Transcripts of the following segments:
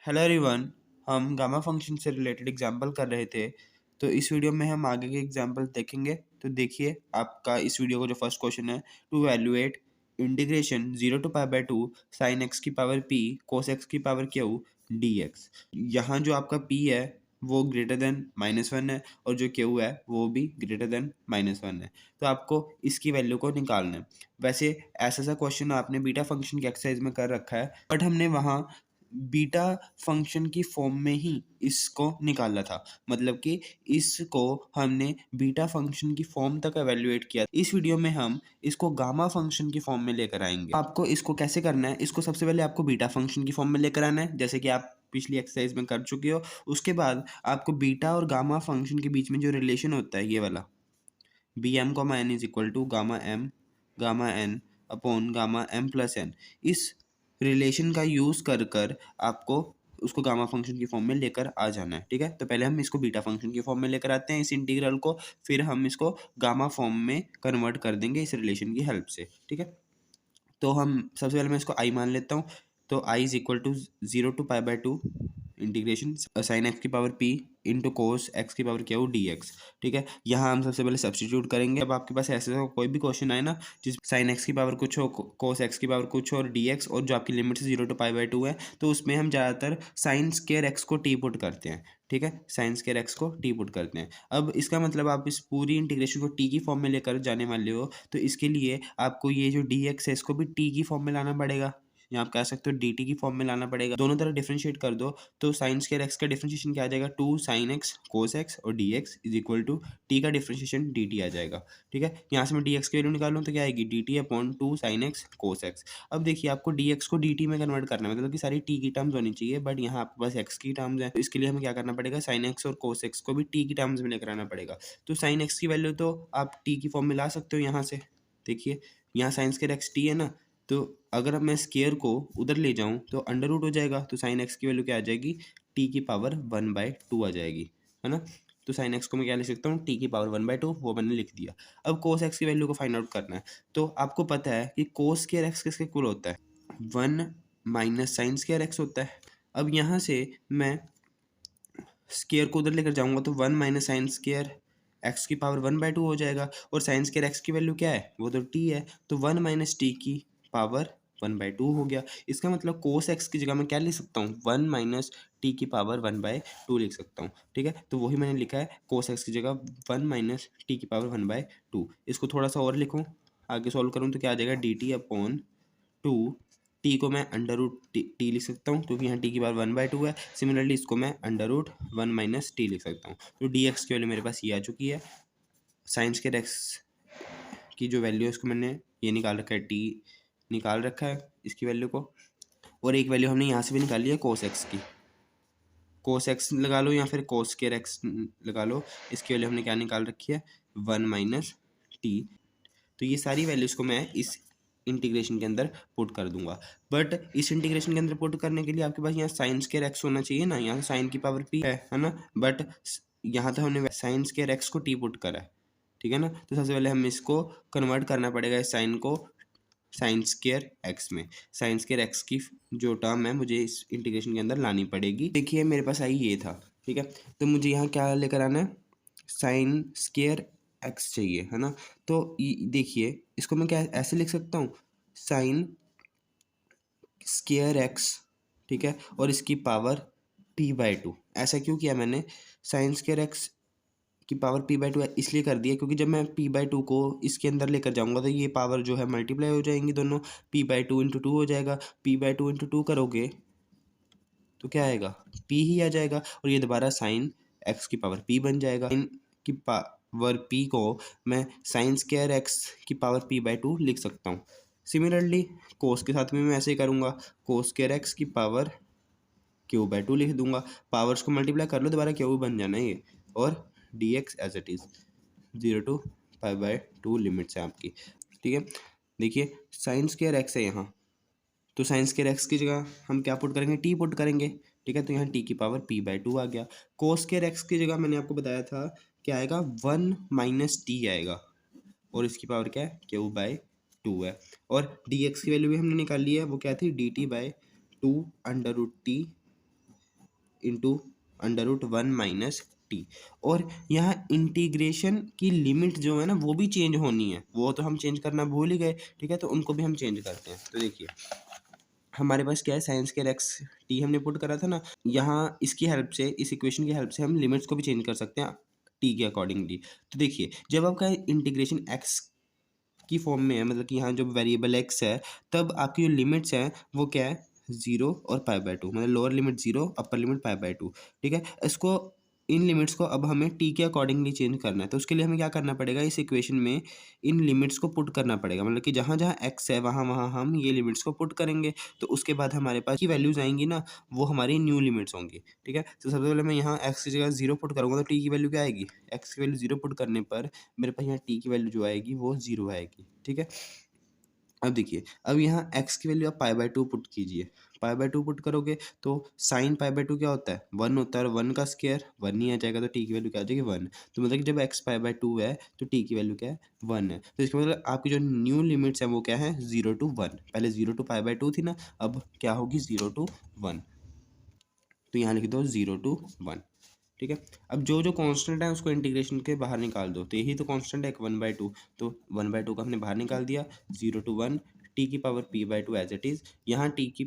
Hello everyone. हम gamma function से related example कर रहे थे। तो इस वीडियो में हम आगे के एग्जांपल देखेंगे। तो देखिए आपका इस वीडियो का जो फर्स्ट क्वेश्चन है, to evaluate integration 0 to pi by 2 sine x की पावर पी कोस एक्स की पावर क्यू डी एक्स। यहाँ जो आपका पी है वो ग्रेटर देन -1 है और जो क्यू है वो भी ग्रेटर देन -1 है। तो आपको इसकी वैल्यू को निकालना है। वैसे ऐसा सा क्वेश्चन आपने बीटा फंक्शन की एक्सरसाइज में कर रखा है, बट हमने वहाँ बीटा फंक्शन की फॉर्म में ही इसको निकाला था। मतलब कि इसको हमने बीटा फंक्शन की फॉर्म तक एवेल्युएट किया। इस वीडियो में हम इसको गामा फंक्शन की फॉर्म में लेकर आएंगे। आपको इसको कैसे करना है, इसको सबसे पहले आपको बीटा फंक्शन की फॉर्म में लेकर आना है, जैसे कि आप पिछली एक्सरसाइज में कर चुके हो। उसके बाद आपको बीटा और गामा फंक्शन के बीच में जो रिलेशन होता है, ये वाला B M comma N is equal to gamma N upon gamma M plus N, इस रिलेशन का यूज़ कर कर आपको उसको गामा फंक्शन की फॉर्म में लेकर आ जाना है। ठीक है, तो पहले हम इसको बीटा फंक्शन की फॉर्म में लेकर आते हैं इस इंटीग्रल को, फिर हम इसको गामा फॉर्म में कन्वर्ट कर देंगे इस रिलेशन की हेल्प से। ठीक है, तो हम सबसे पहले मैं इसको आई मान लेता हूँ। तो I is equal to 0 to pi by 2 integration sine x की power p into cos x की पावर क्यू डी एक्स। ठीक है, यहाँ हम सबसे पहले सब्सटीट्यूट करेंगे। अब आपके पास ऐसे कोई भी क्वेश्चन आए ना जिस साइन एक्स की पावर कुछ हो, कोस एक्स की पावर कुछ हो और डी एक्स, और जो आपकी लिमिट से 0 टू पाई बाय 2 है, तो उसमें हम ज़्यादातर साइन स्क्वायर एक्स को टी पुट करते हैं। ठीक है, साइन स्क्वायर एक्स को टी पुट करते हैं। अब इसका मतलब आप इस पूरी इंटीग्रेशन को टी की फॉर्म में लेकर जाने वाले हो, तो इसके लिए आपको ये जो डी एक्स है इसको भी टी की फॉर्म में लाना पड़ेगा, या आप कह सकते हो डी टी की फॉर्म में लाना पड़ेगा। दोनों तरफ डिफरेंशिएट कर दो, तो साइन स्क्वायर एक्स का डिफरेंशिएशन क्या आ जाएगा, 2 साइन एक्स कोस एक्स और D X is equal to T का डिफरेंशिएशन डी टी आ जाएगा। ठीक है, यहाँ से मैं डी एक्स की वैल्यू निकालूँ तो क्या आएगी, D T upon 2 sine X cos x. अब देखिए आपको डी एक्स को डी टी में कन्वर्ट करना है, मतलब कि सारी टी की टर्म्स होनी चाहिए, बट यहाँ आपके पास एक्स की टर्म्स है, तो इसके लिए हमें क्या करना पड़ेगा, साइन एक्स और कोस एक्स को भी टी की टर्म्स में लेकर आना पड़ेगा। तो साइन एक्स की वैल्यू तो आप टी की फॉर्म में ला सकते हो। यहाँ से देखिए, यहाँ साइन स्क्वायर एक्स टी है ना, तो अगर अब मैं स्केयर को उधर ले जाऊं तो अंडर रूट हो जाएगा, तो साइन एक्स की वैल्यू क्या आ जाएगी, टी की पावर 1/2 आ जाएगी, है ना। तो साइन एक्स को मैं क्या लिख सकता हूँ, टी की पावर 1/2, वो मैंने लिख दिया। अब कोस एक्स की वैल्यू को फाइंड आउट करना है। तो आपको पता है कि कोस स्केयर एक्स किसके इक्वल होता है, 1 माइनस साइन स्केयर एक्स होता है। अब यहाँ से मैं स्केयर को उधर लेकर जाऊंगा तो 1 माइनस साइन स्केयर एक्स की पावर 1/2 हो जाएगा, और साइन स्केयर एक्स की वैल्यू क्या है, वो तो टी है, तो 1 माइनस टी की पावर 1/2 हो गया। इसका मतलब कोस एक्स की जगह मैं क्या लिख सकता हूँ, 1 माइनस टी की पावर 1/2 लिख सकता हूँ। ठीक है, तो वही मैंने लिखा है, कोस एक्स की जगह 1 माइनस टी की पावर 1/2। इसको थोड़ा सा और लिखूँ, आगे सॉल्व करूँ तो क्या आ जाएगा, डी टी अपॉन 2, टी को मैं अंडर रूट टी लिख सकता हूँ क्योंकि यहाँ टी की पावर 1/2 है। सिमिलरली इसको मैं अंडर रूट 1 माइनस टी लिख सकता हूँ। तो डी एक्स की वैल्यू मेरे पास ये आ चुकी है। साइंस के एक्स की जो वैल्यू है उसको मैंने ये निकाल रखा है, टी निकाल रखा है इसकी वैल्यू को, और एक वैल्यू हमने यहाँ से भी निकाली है कोस एक्स की। कोस एक्स लगा लो या फिर कोस स्क्वायर एक्स लगा लो, इसकी वैल्यू हमने क्या निकाल रखी है, 1 माइनस टी। तो ये सारी वैल्यूज़ को मैं इस इंटीग्रेशन के अंदर पुट कर दूंगा। बट इस इंटीग्रेशन के अंदर पुट करने के लिए आपके पास यहाँ साइन स्क्वायर एक्स होना चाहिए ना, यहाँ साइन की पावर पी है ना, बट यहाँ तो हमने साइन स्क्वायर एक्स को टी पुट करा है। ठीक है ना, तो सबसे पहले हम इसको कन्वर्ट करना पड़ेगा इस साइन को साइन स्क्वायर एक्स में। साइन स्क्वायर एक्स की जो टर्म है मुझे इस इंटीग्रेशन के अंदर लानी पड़ेगी। देखिए मेरे पास आई ये था। ठीक है, तो मुझे यहाँ क्या लेकर आना है, साइन स्क्वायर एक्स चाहिए, है ना। तो देखिए इसको मैं क्या ऐसे लिख सकता हूँ, साइन स्क्वायर एक्स, ठीक है, और इसकी पावर p/2। ऐसा क्यों किया मैंने, साइन स्क्वायर एक्स की पावर p/2 इसलिए कर दिया क्योंकि जब मैं p/2 को इसके अंदर लेकर जाऊंगा तो ये पावर जो है मल्टीप्लाई हो जाएंगी दोनों, p/2 इंटू 2 हो जाएगा। p/2 इंटू 2 करोगे तो क्या आएगा, p ही आ जाएगा, और ये दोबारा साइन एक्स की पावर p बन जाएगा। साइन की पावर p को मैं साइन स्क्वायर एक्स की पावर p/2 लिख सकता हूँ। सिमिलरली कोस के साथ में मैं ऐसे ही करूँगा, कोस स्क्वायर एक्स की पावर q/2 लिख दूंगा। पावर्स को मल्टीप्लाई कर लो, दोबारा क्यू बन जाना है ये, और D x as it is 0 to π/2 limits है आपकी। ठीक है, देखिए साइन स्क्वायर एक्स है यहाँ, तो साइन स्क्वायर एक्स की जगह हम क्या पुट करेंगे, टी पुट करेंगे। ठीक है, तो यहाँ टी की पावर p/2 आ गया। कोस स्क्वायर एक्स की जगह मैंने आपको बताया था क्या आएगा, 1 माइनस टी आएगा, और इसकी पावर क्या है, q/2 है। और डी एक्स की वैल्यू भी हमने निकाल ली है, वो क्या थी, dt/2 under root T into under root 1 minus T. और यहाँ इंटीग्रेशन की लिमिट जो है ना वो भी चेंज होनी है, वो तो हम चेंज करना भूल ही गए, ठीक है, तो उनको भी हम चेंज करते हैं। तो देखिए हमारे पास क्या है, साइंस के एक्स टी हमने पुट करा था ना, यहाँ इसकी हेल्प से, इस इक्वेशन की हेल्प से हम लिमिट्स को भी चेंज कर सकते हैं टी के अकॉर्डिंगली। तो देखिए जब आपका इंटीग्रेशन एक्स की फॉर्म में है, मतलब कि यहाँ जो वेरिएबल एक्स है, तब आपकी जो लिमिट्स हैं वो क्या है, 0 और पाई बाय 2, मतलब lower limit 0, upper limit pi by 2, ठीक है। इसको, इन लिमिट्स को अब हमें टी के अकॉर्डिंगली चेंज करना है, तो उसके लिए हमें क्या करना पड़ेगा, इस इक्वेशन में इन लिमिट्स को पुट करना पड़ेगा, मतलब कि जहाँ जहाँ एक्स है वहाँ वहाँ हम ये लिमिट्स को पुट करेंगे, तो उसके बाद हमारे पास की वैल्यूज आएंगी ना, वो हमारी न्यू लिमिट्स होंगी, ठीक है। तो सबसे पहले मैं यहाँ एक्स की जगह 0 पुट करूँगा, तो टी की वैल्यू क्या आएगी, एक्स की वैल्यू 0 पुट करने पर मेरे पास यहाँ टी की वैल्यू जो आएगी वो 0 आएगी, ठीक है। अब देखिए, अब यहाँ x की वैल्यू आप पाई बाय 2 पुट कीजिए, पाई बाय 2 पुट करोगे तो साइन पाई बाय 2 क्या होता है, 1 होता है, और 1 का स्क्वायर 1 ही आ जाएगा, तो t की वैल्यू क्या आ जाएगी 1। तो मतलब कि जब x पाई बाय 2 है तो t की वैल्यू क्या है, 1 है। तो इसका मतलब आपकी जो न्यू लिमिट्स है वो क्या है, 0 to 1, पहले 0 to पाई बाय 2 थी ना, अब क्या होगी 0 to 1, तो यहाँ लिख दो 0 to 1, ठीक है। अब जो जो कांस्टेंट है उसको इंटीग्रेशन के बाहर निकाल दो, तो यही तो कांस्टेंट है एक 1/2, तो 1/2 का हमने बाहर निकाल दिया, 0 to 1 टी की power p/2 as it is. यहाँ टी की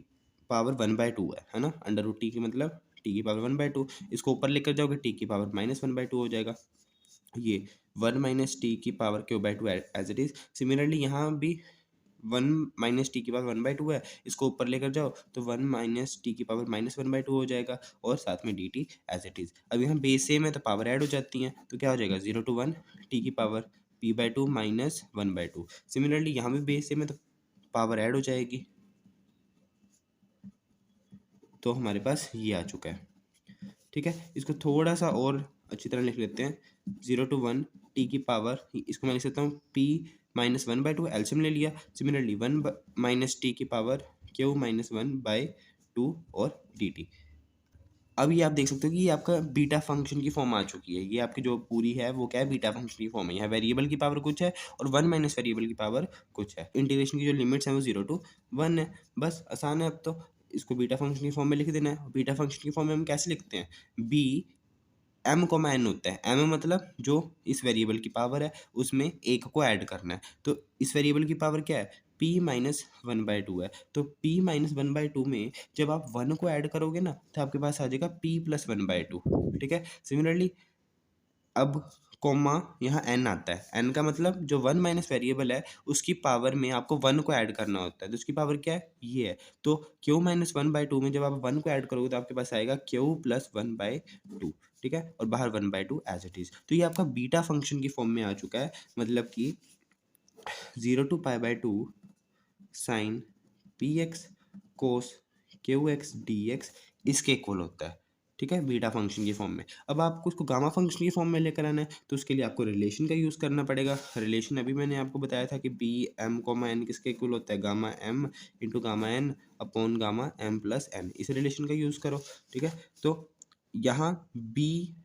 पावर 1/2 है ना, अंडर रूट टी की मतलब टी की पावर 1/2, इसको ऊपर लेकर जाओगे टी की पावर -1/2 हो जाएगा, ये 1 माइनस टी की power q/2 as it is. Similarly यहाँ भी 1 माइनस टी की पावर 1/2 है, इसको ऊपर लेकर जाओ तो 1 माइनस टी की पावर -1/2 हो जाएगा, और साथ में D T as it is. अब यहाँ बेस सेम है तो पावर ऐड हो जाती हैं, तो क्या हो जाएगा 0 to 1 टी की पावर p/2 -1/2। सिमिलरली यहाँ भी बेस सेम है तो पावर ऐड हो जाएगी, तो हमारे पास ये आ चुका है, ठीक है। इसको थोड़ा सा और अच्छी तरह लिख लेते हैं, 0 to 1 टी की पावर, इसको मैं लिख सकता हूँ p -1/2, एल्सियम ले लिया। सिमिलरली 1 माइनस टी की पावर q -1/2 और डी टी। अब ये आप देख सकते हो कि ये आपका बीटा फंक्शन की फॉर्म आ चुकी है, ये आपकी जो पूरी है वो क्या है, बीटा फंक्शन की फॉर्म है। यहाँ वेरिएबल की पावर कुछ है और 1 माइनस वेरिएबल की पावर कुछ है, इंटीग्रेशन की जो लिमिट्स हैं वो 0 to 1 है, बस आसान है। अब तो इसको बीटा फंक्शन की फॉर्म में लिख देना है। बीटा फंक्शन की फॉर्म में हम कैसे लिखते हैं, बी एम कोमा एन होता है, एम मतलब जो इस वेरिएबल की पावर है उसमें एक को ऐड करना है, तो इस वेरिएबल की पावर क्या है, p -1/2 है, तो p -1/2 में जब आप 1 को ऐड करोगे ना तो आपके पास आ जाएगा p +1/2, ठीक है। सिमिलरली अब कॉमा यहाँ n आता है, n का मतलब जो 1 माइनस वेरिएबल है उसकी पावर में आपको 1 को ऐड करना होता है, तो उसकी पावर क्या है, ये है। तो q -1/2 में जब आप 1 को ऐड करोगे तो आपके पास आएगा q +1/2, ठीक है, और बाहर 1/2 एज इट इज़। तो ये आपका बीटा फंक्शन की फॉर्म में आ चुका है, मतलब कि 0 to π/2 sine p x cos q x d x इसके इक्वल होता है, ठीक है, बीटा फंक्शन की फॉर्म में। अब आपको उसको गामा फंक्शन की फॉर्म में लेकर आना है, तो उसके लिए आपको रिलेशन का यूज़ करना पड़ेगा। रिलेशन अभी मैंने आपको बताया था कि बी एम कोमा एन किसके इक्वल होता है, gamma M into gamma N upon gamma M plus N, इस रिलेशन का यूज़ करो, ठीक है। तो यहाँ बी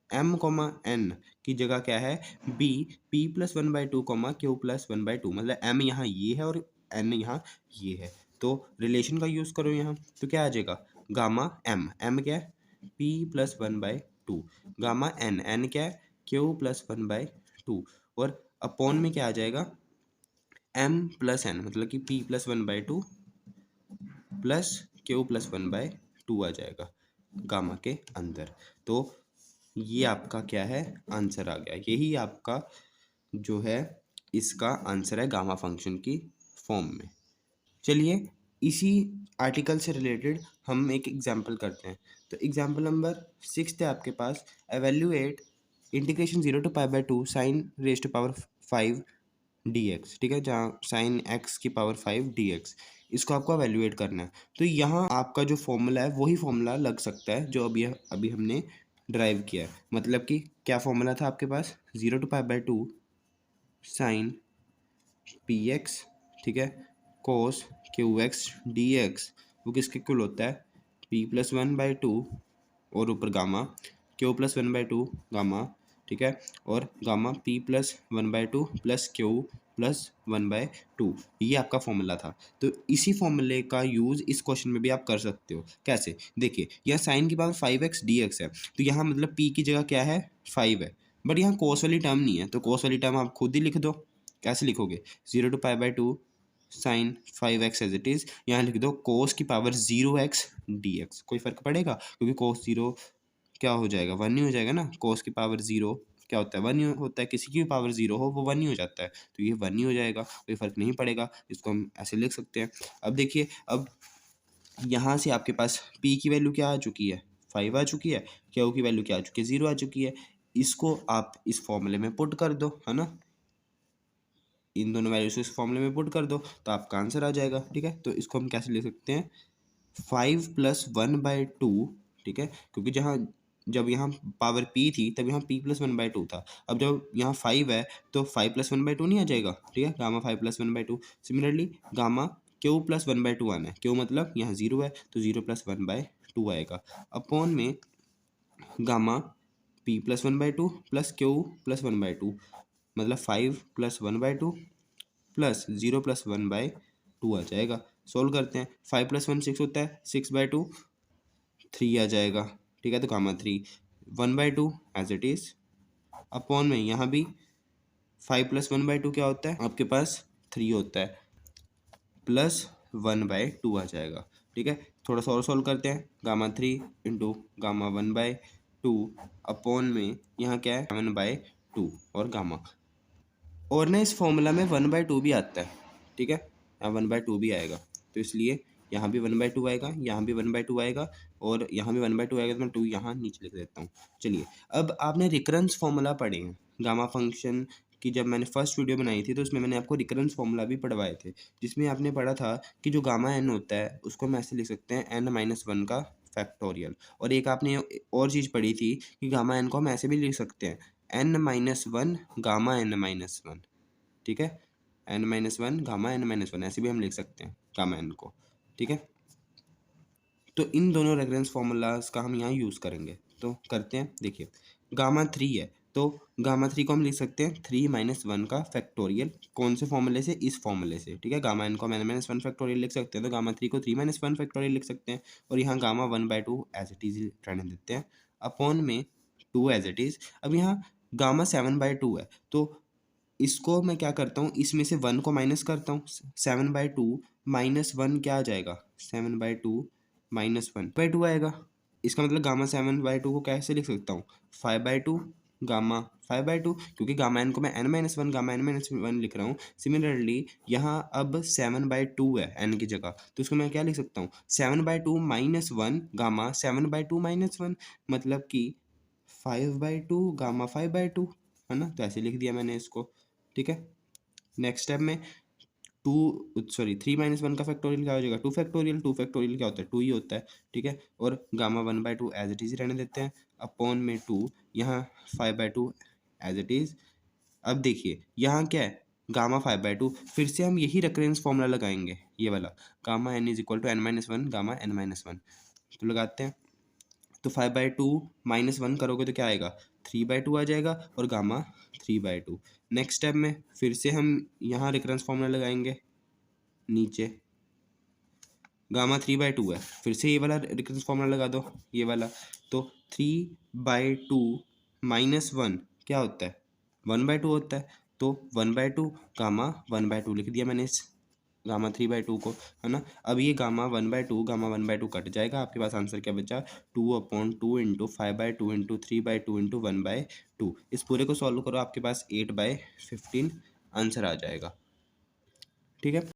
एम कोमा एन की जगह क्या है, बी p+1/2 q+1/2, मतलब m यहाँ ये है और n यहाँ ये है, तो रिलेशन का यूज़ करो यहाँ, तो क्या आ जाएगा, गामा m क्या है p+1/2, गामा n क्या है q+1/2, और अपॉन में क्या आ जाएगा m प्लस n, मतलब कि p+1/2 प्लस q+1/2 आ जाएगा गामा के अंदर। तो ये आपका क्या है, आंसर आ गया, यही आपका जो है इसका आंसर है गामा फंक्शन की फॉर्म में। चलिए इसी आर्टिकल से रिलेटेड हम एक एग्जांपल करते हैं। तो एग्जांपल नंबर 6 है आपके पास, evaluate integration 0 to π/2 sine raise to power 5 dx, ठीक है, जहाँ साइन x की पावर 5 dx, इसको आपको एवेल्यूएट करना है। तो यहाँ आपका जो फॉर्मूला है वही फॉर्मूला लग सकता है जो अभी अभी हमने ड्राइव किया है, मतलब कि क्या फॉर्मूला था आपके पास, 0 to π/2 साइन पी एक्स, ठीक है, कोस क्यू एक्स डी एक्स, वो किसके इक्वल होता है, p+1/2 और ऊपर गामा q+1/2 गामा, ठीक है, और gamma P plus 1/2 plus Q plus 1/2, ये आपका फॉर्मूला था। तो इसी फॉर्मूले का यूज़ इस क्वेश्चन में भी आप कर सकते हो। कैसे? देखिए, यहाँ साइन की पावर 5x dx है, तो यहाँ मतलब p की जगह क्या है, 5 है, बट यहाँ कोस वाली टर्म नहीं है, तो कोस वाली टर्म आप खुद ही लिख दो। कैसे लिखोगे? 0 to π/2 sine 5x as it is, यहाँ लिख दो कोस की पावर 0x dx। कोई फर्क पड़ेगा? क्योंकि कोस 0 क्या हो जाएगा, 1 ही हो जाएगा ना। कोस की पावर 0 क्या होता है, 1 ही होता है। किसी की भी पावर 0 हो वो 1 ही हो जाता है, तो ये 1 ही हो जाएगा, कोई फर्क नहीं पड़ेगा। इसको हम ऐसे लिख सकते हैं। अब देखिए, अब यहाँ से आपके पास p की वैल्यू क्या आ चुकी है, 5 आ चुकी है, q की वैल्यू क्या आ चुकी है, 0 आ चुकी है। इसको आप इस फॉर्मूले में पुट कर दो, है ना, इन दोनों वैल्यूज को इस फॉर्मूले में पुट कर दो तो आपका आंसर आ जाएगा। ठीक है, तो इसको हम कैसे लिख सकते हैं, 5 + 1/2, ठीक है, क्योंकि जहाँ जब यहाँ पावर p थी तब यहाँ p + 1/2 था। अब जब यहाँ 5 है तो 5 + 1/2 नहीं आ जाएगा, ठीक है, गामा 5 + 1/2। सिमिलरली गामा q + 1/2 आना है, q मतलब यहाँ 0 है तो 0 + 1/2 आएगा, अपॉन में गामा p + 1/2 प्लस q + 1/2, मतलब 5 + 1/2 प्लस 0 + 1/2 आ जाएगा। सोल्व करते हैं, 5 + 1 6 होता है, 6/2 3 आ जाएगा। ठीक है, तो gamma 3 1/2 as it is, upon में यहाँ भी 5 + 1/2 क्या होता है आपके पास, 3 होता है, प्लस 1/2 आ जाएगा। ठीक है, थोड़ा सा और सोल्व करते हैं, गामा 3 इंटू गामा 1/2 अपॉन में यहाँ क्या है 7/2 और गामा, और ना इस फॉर्मूला में 1/2 भी आता है। ठीक है, यहाँ 1/2 भी आएगा, तो इसलिए यहाँ भी 1/2 आएगा, यहाँ भी 1/2 आएगा, और यहाँ भी 1/2 आएगा, तो मैं 2 यहाँ नीचे लिख देता हूँ। चलिए, अब आपने रिकरेंस फॉर्मूला पढ़े हैं गामा फंक्शन की। जब मैंने फर्स्ट वीडियो बनाई थी तो उसमें मैंने आपको रिकरेंस फॉर्मूला भी पढ़वाए थे, जिसमें आपने पढ़ा था कि जो गामा n होता है उसको हम ऐसे लिख सकते हैं n-1 का फैक्टोरियल। और एक आपने और चीज़ पढ़ी थी कि गामा n को हम ऐसे भी लिख सकते हैं, n-1 गामा n-1, ठीक है, n-1 गामा n-1, ऐसे भी हम लिख सकते हैं गामा n को। ठीक है, तो इन दोनों रेफरेंस फार्मूलाज का हम यहाँ यूज़ करेंगे, तो करते हैं। देखिए, गामा 3 है तो गामा 3 को हम लिख सकते हैं 3 - 1 का फैक्टोरियल। कौन से फॉर्मूले से, इस फॉर्मूले से। ठीक है, गामा n को हम n-1 फैक्टोरियल लिख सकते हैं, तो गामा 3 को 3 - 1 फैक्टोरियल लिख सकते हैं, और यहाँ गामा 1/2 एज इट इज रहने देते हैं, अपॉन में 2 एज इट इज। अब यहाँ गामा 7/2 है, तो इसको मैं क्या करता हूँ, इसमें से 1 को माइनस करता हूँ, 7/2 - 1 क्या आ जाएगा, 7/2 - 1/2 आएगा। इसका मतलब गामा 7/2 को कैसे लिख सकता हूँ, 5/2 गामा 5/2, क्योंकि गामा n को मैं n-1 गामा n-1 लिख रहा हूँ। सिमिलरली यहाँ अब 7/2 है n की जगह, तो इसको मैं क्या लिख सकता हूँ, 7/2 - 1 गामा 7/2 - 1, मतलब कि 5/2 गामा 5/2, है ना, तो ऐसे लिख दिया मैंने इसको। ठीक है, नेक्स्ट स्टेप में 3 - 1 का फैक्टोरियल क्या हो जाएगा, 2 फैक्टोरियल। 2 फैक्टोरियल क्या होता है, 2 ही होता है। ठीक है, और गामा 1/2 एज इट इज रहने देते हैं, अपॉन में 2, यहाँ 5/2 एज इट इज। अब देखिए यहाँ क्या है, गामा 5/2, फिर से हम यही रेफरेंस फॉर्मूला लगाएंगे, ये वाला, gamma n = n-1 gamma n-1, तो लगाते हैं। तो 5/2 - 1 करोगे तो क्या आएगा, 3/2 आ जाएगा, और गामा 3/2। नेक्स्ट स्टेप में फिर से हम यहाँ रिकरेंस फॉर्मूला लगाएंगे, नीचे गामा 3/2 है, फिर से ये वाला रिकरेंस फॉर्मूला लगा दो, ये वाला, तो 3/2 - 1 क्या होता है, 1/2 होता है, तो 1/2 गामा 1/2 लिख दिया मैंने इस गामा 3/2 को, है ना। अब ये गामा 1/2 कट जाएगा, आपके पास आंसर क्या बचा, 2/2 इंटू 5/2 इंटू 3/2 इंटू 1/2। इस पूरे को सॉल्व करो, आपके पास 8/15 आंसर आ जाएगा। ठीक है।